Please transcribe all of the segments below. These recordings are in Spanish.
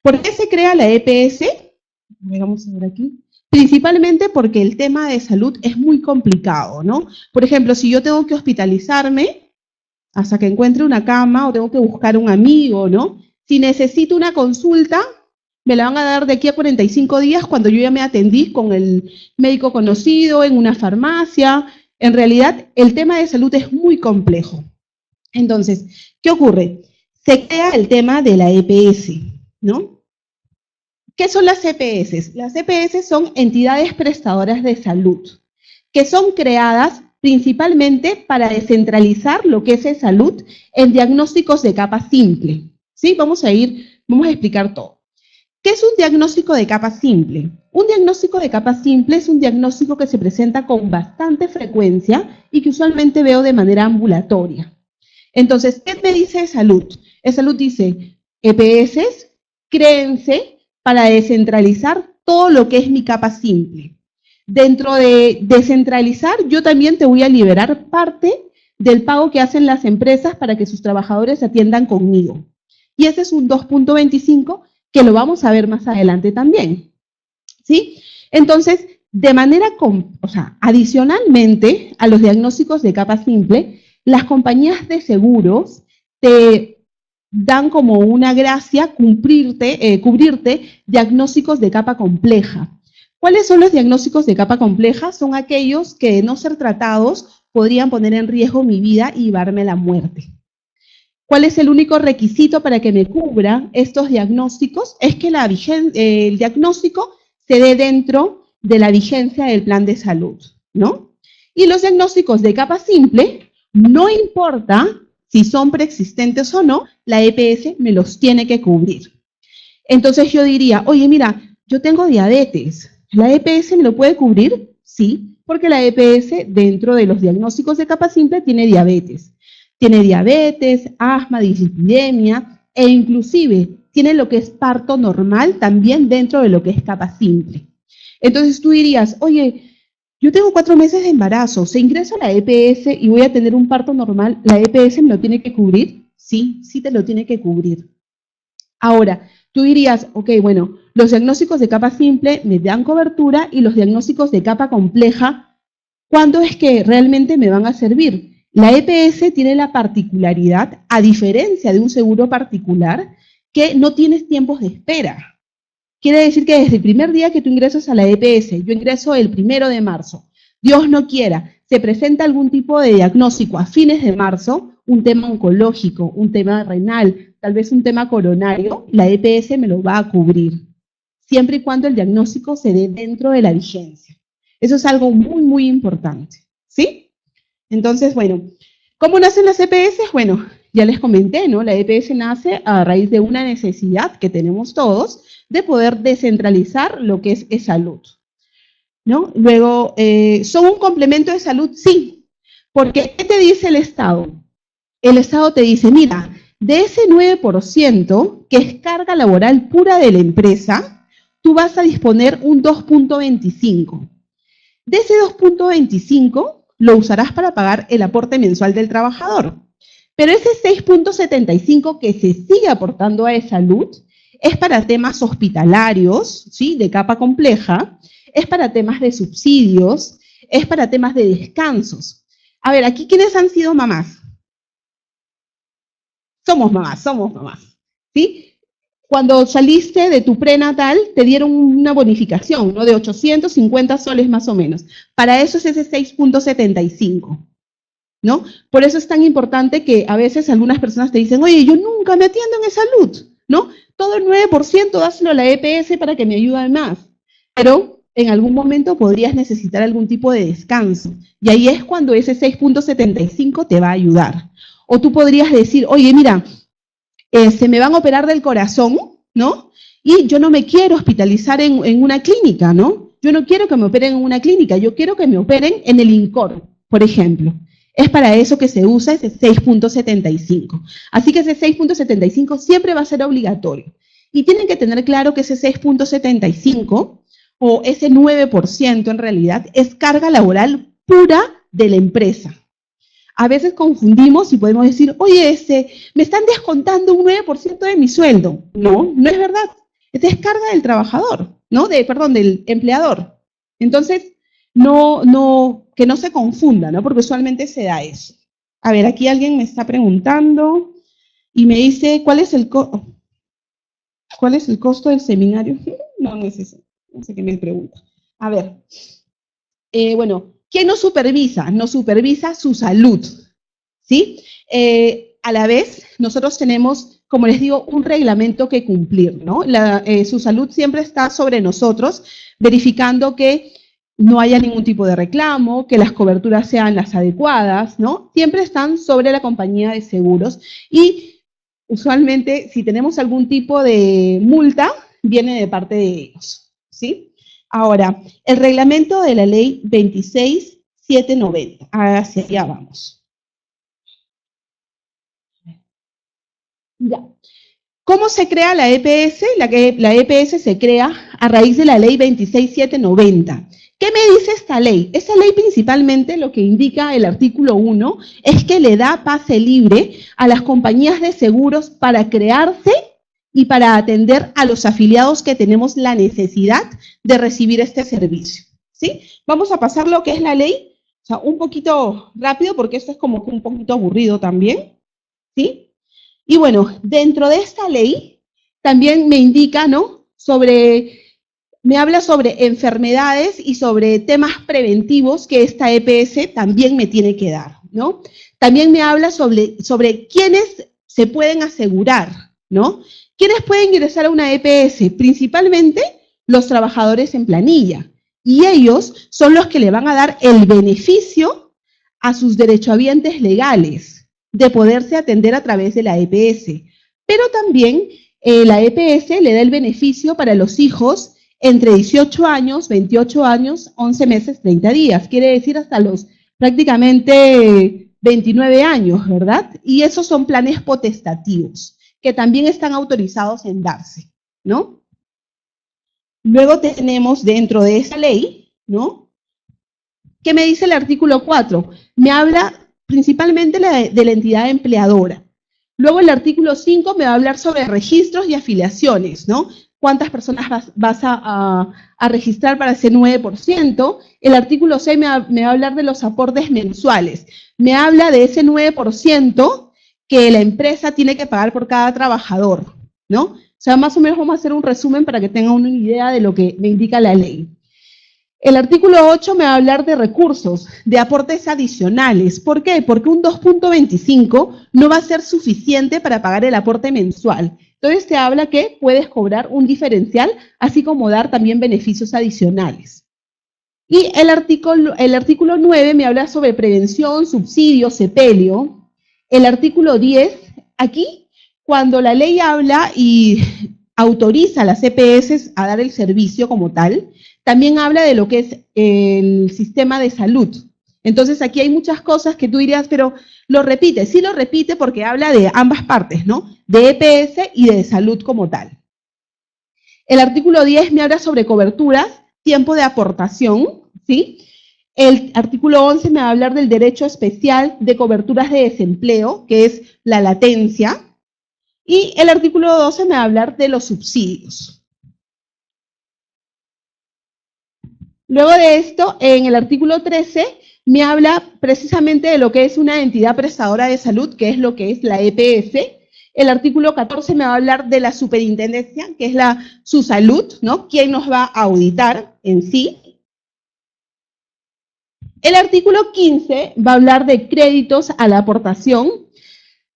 ¿Por qué se crea la EPS? Vamos a ver aquí. Principalmente porque el tema de salud es muy complicado, ¿no? Por ejemplo, si yo tengo que hospitalizarme hasta que encuentre una cama o tengo que buscar un amigo, ¿no? Si necesito una consulta, me la van a dar de aquí a 45 días cuando yo ya me atendí con el médico conocido, en una farmacia. En realidad, el tema de salud es muy complejo. Entonces, ¿qué ocurre? Se crea el tema de la EPS, ¿no? ¿Qué son las EPS? Las EPS son entidades prestadoras de salud, que son creadas principalmente para descentralizar lo que es salud en diagnósticos de capa simple. ¿Sí? Vamos a explicar todo. ¿Qué es un diagnóstico de capa simple? Un diagnóstico de capa simple es un diagnóstico que se presenta con bastante frecuencia y que usualmente veo de manera ambulatoria. Entonces, ¿qué me dice salud? Salud dice, EPS, créense para descentralizar todo lo que es mi capa simple. Dentro de descentralizar, yo también te voy a liberar parte del pago que hacen las empresas para que sus trabajadores se atiendan conmigo. Y ese es un 2.25 que lo vamos a ver más adelante también. ¿Sí? Entonces, de manera, adicionalmente a los diagnósticos de capa simple, las compañías de seguros te dan como una gracia cubrirte diagnósticos de capa compleja. ¿Cuáles son los diagnósticos de capa compleja? Son aquellos que de no ser tratados podrían poner en riesgo mi vida y llevarme a la muerte. ¿Cuál es el único requisito para que me cubran estos diagnósticos? Es que el diagnóstico se dé dentro de la vigencia del plan de salud, ¿no? Y los diagnósticos de capa simple, no importa si son preexistentes o no, la EPS me los tiene que cubrir. Entonces yo diría, oye, mira, yo tengo diabetes, ¿la EPS me lo puede cubrir? Sí, porque la EPS dentro de los diagnósticos de capa simple tiene diabetes. Tiene diabetes, asma, dislipidemia e inclusive tiene lo que es parto normal también dentro de lo que es capa simple. Entonces tú dirías, oye, yo tengo 4 meses de embarazo, se ingresa a la EPS y voy a tener un parto normal, ¿la EPS me lo tiene que cubrir? Sí, sí te lo tiene que cubrir. Ahora, tú dirías, ok, bueno, los diagnósticos de capa simple me dan cobertura y los diagnósticos de capa compleja, ¿cuándo es que realmente me van a servir? La EPS tiene la particularidad, a diferencia de un seguro particular, que no tienes tiempos de espera. Quiere decir que desde el primer día que tú ingresas a la EPS, yo ingreso el 1 de marzo, Dios no quiera, se presenta algún tipo de diagnóstico a fines de marzo, un tema oncológico, un tema renal, tal vez un tema coronario, la EPS me lo va a cubrir, siempre y cuando el diagnóstico se dé dentro de la vigencia. Eso es algo muy, muy importante, ¿sí? Entonces, bueno, ¿cómo nacen las EPS? Bueno, ya les comenté, ¿no? La EPS nace a raíz de una necesidad que tenemos todos de poder descentralizar lo que es salud, ¿no? Luego, ¿son un complemento de salud? Sí, porque ¿qué te dice el Estado? El Estado te dice, mira, de ese 9% que es carga laboral pura de la empresa, tú vas a disponer un 2.25. De ese 2.25 lo usarás para pagar el aporte mensual del trabajador. Pero ese 6.75 que se sigue aportando a salud es para temas hospitalarios, ¿sí? De capa compleja, es para temas de subsidios, es para temas de descansos. A ver, aquí, ¿quiénes han sido mamás? Somos mamás, ¿sí? Cuando saliste de tu prenatal, te dieron una bonificación, ¿no? De 850 soles más o menos. Para eso es ese 6.75, ¿no? Por eso es tan importante que a veces algunas personas te dicen, oye, yo nunca me atiendo en salud, ¿no? Todo el 9% dáselo a la EPS para que me ayude más. Pero en algún momento podrías necesitar algún tipo de descanso. Y ahí es cuando ese 6.75 te va a ayudar. O tú podrías decir, oye, mira, se me van a operar del corazón, ¿no? Y yo no me quiero hospitalizar en una clínica, ¿no? Yo no quiero que me operen en una clínica, yo quiero que me operen en el INCOR, por ejemplo. Es para eso que se usa ese 6.75. Así que ese 6.75 siempre va a ser obligatorio. Y tienen que tener claro que ese 6.75 o ese 9% en realidad es carga laboral pura de la empresa. A veces confundimos y podemos decir, oye, me están descontando un 9% de mi sueldo. No, no es verdad. es descarga del trabajador, ¿no? Perdón, del empleador. Entonces, que no se confunda, ¿no? Porque usualmente se da eso. A ver, aquí alguien me está preguntando y me dice, ¿cuál es el costo del seminario? No, no es eso. No sé qué me pregunta. A ver, bueno, ¿quién nos supervisa? Nos supervisa su salud, ¿sí? A la vez, nosotros tenemos, como les digo, un reglamento que cumplir, ¿no? Su salud siempre está sobre nosotros, verificando que no haya ningún tipo de reclamo, que las coberturas sean las adecuadas, ¿no? Siempre están sobre la compañía de seguros y usualmente si tenemos algún tipo de multa, viene de parte de ellos, ¿sí? Ahora, el reglamento de la ley 26790, hacia allá vamos. Ya. ¿Cómo se crea la EPS? La EPS se crea a raíz de la ley 26790. ¿Qué me dice esta ley? Esta ley principalmente lo que indica el artículo 1 es que le da pase libre a las compañías de seguros para crearse y para atender a los afiliados que tenemos la necesidad de recibir este servicio, ¿sí? Vamos a pasar lo que es la ley, o sea, un poquito rápido porque esto es como un poquito aburrido también, ¿sí? Y bueno, dentro de esta ley también me indica, ¿no? Me habla sobre enfermedades y sobre temas preventivos que esta EPS también me tiene que dar, ¿no? También me habla sobre quiénes se pueden asegurar, ¿no? ¿Quiénes pueden ingresar a una EPS? Principalmente los trabajadores en planilla. Y ellos son los que le van a dar el beneficio a sus derechohabientes legales de poderse atender a través de la EPS. Pero también la EPS le da el beneficio para los hijos entre 18 años, 28 años, 11 meses, 30 días. Quiere decir hasta los prácticamente 29 años, ¿verdad? Y esos son planes potestativos, que también están autorizados en darse, ¿no? Luego tenemos dentro de esa ley, ¿no? ¿Qué me dice el artículo 4? Me habla principalmente de la entidad empleadora. Luego el artículo 5 me va a hablar sobre registros y afiliaciones, ¿no? ¿Cuántas personas vas a registrar para ese 9%? El artículo 6 me va a hablar de los aportes mensuales. Me habla de ese 9% que la empresa tiene que pagar por cada trabajador, ¿no? O sea, más o menos vamos a hacer un resumen para que tengan una idea de lo que me indica la ley. El artículo 8 me va a hablar de recursos, de aportes adicionales. ¿Por qué? Porque un 2.25 no va a ser suficiente para pagar el aporte mensual. Entonces te habla que puedes cobrar un diferencial, así como dar también beneficios adicionales. Y el artículo 9 me habla sobre prevención, subsidio, sepelio. El artículo 10, aquí, cuando la ley habla y autoriza a las EPS a dar el servicio como tal, también habla de lo que es el sistema de salud. Entonces aquí hay muchas cosas que tú dirías, pero lo repite. Sí lo repite porque habla de ambas partes, ¿no? De EPS y de salud como tal. El artículo 10 me habla sobre coberturas, tiempo de aportación, ¿sí? El artículo 11 me va a hablar del derecho especial de coberturas de desempleo, que es la latencia. Y el artículo 12 me va a hablar de los subsidios. Luego de esto, en el artículo 13, me habla precisamente de lo que es una entidad prestadora de salud, que es lo que es la EPS. El artículo 14 me va a hablar de la superintendencia, que es su salud, ¿no? ¿Quién nos va a auditar en sí? El artículo 15 va a hablar de créditos a la aportación.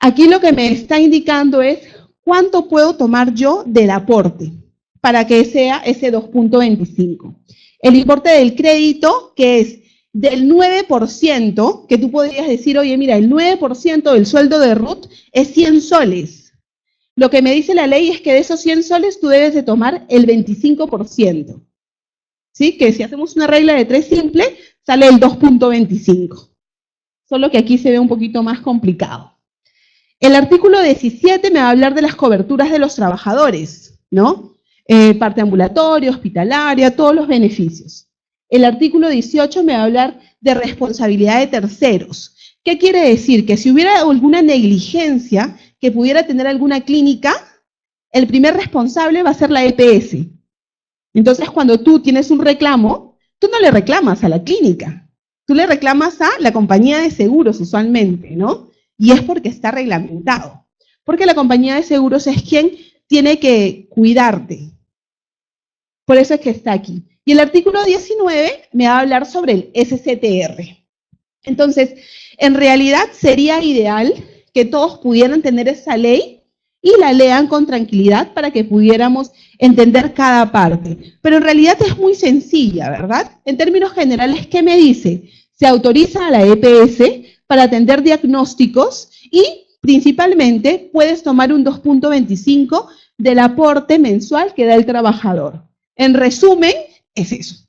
Aquí lo que me está indicando es cuánto puedo tomar yo del aporte para que sea ese 2.25. El importe del crédito, que es del 9%, que tú podrías decir, oye, mira, el 9% del sueldo de Ruth es 100 soles. Lo que me dice la ley es que de esos 100 soles tú debes de tomar el 25%. ¿Sí? Que si hacemos una regla de 3 simple, sale el 2.25. Solo que aquí se ve un poquito más complicado. El artículo 17 me va a hablar de las coberturas de los trabajadores, ¿no? Parte ambulatoria, hospitalaria, todos los beneficios. El artículo 18 me va a hablar de responsabilidad de terceros. ¿Qué quiere decir? Que si hubiera alguna negligencia que pudiera tener alguna clínica, el primer responsable va a ser la EPS. Entonces, cuando tú tienes un reclamo, tú no le reclamas a la clínica, tú le reclamas a la compañía de seguros usualmente, ¿no? Y es porque está reglamentado. Porque la compañía de seguros es quien tiene que cuidarte. Por eso es que está aquí. Y el artículo 19 me va a hablar sobre el SCTR. Entonces, en realidad sería ideal que todos pudieran tener esa ley y la lean con tranquilidad para que pudiéramos entender cada parte. Pero en realidad es muy sencilla, ¿verdad? En términos generales, ¿qué me dice? Se autoriza a la EPS para atender diagnósticos y principalmente puedes tomar un 2.25 del aporte mensual que da el trabajador. En resumen, es eso.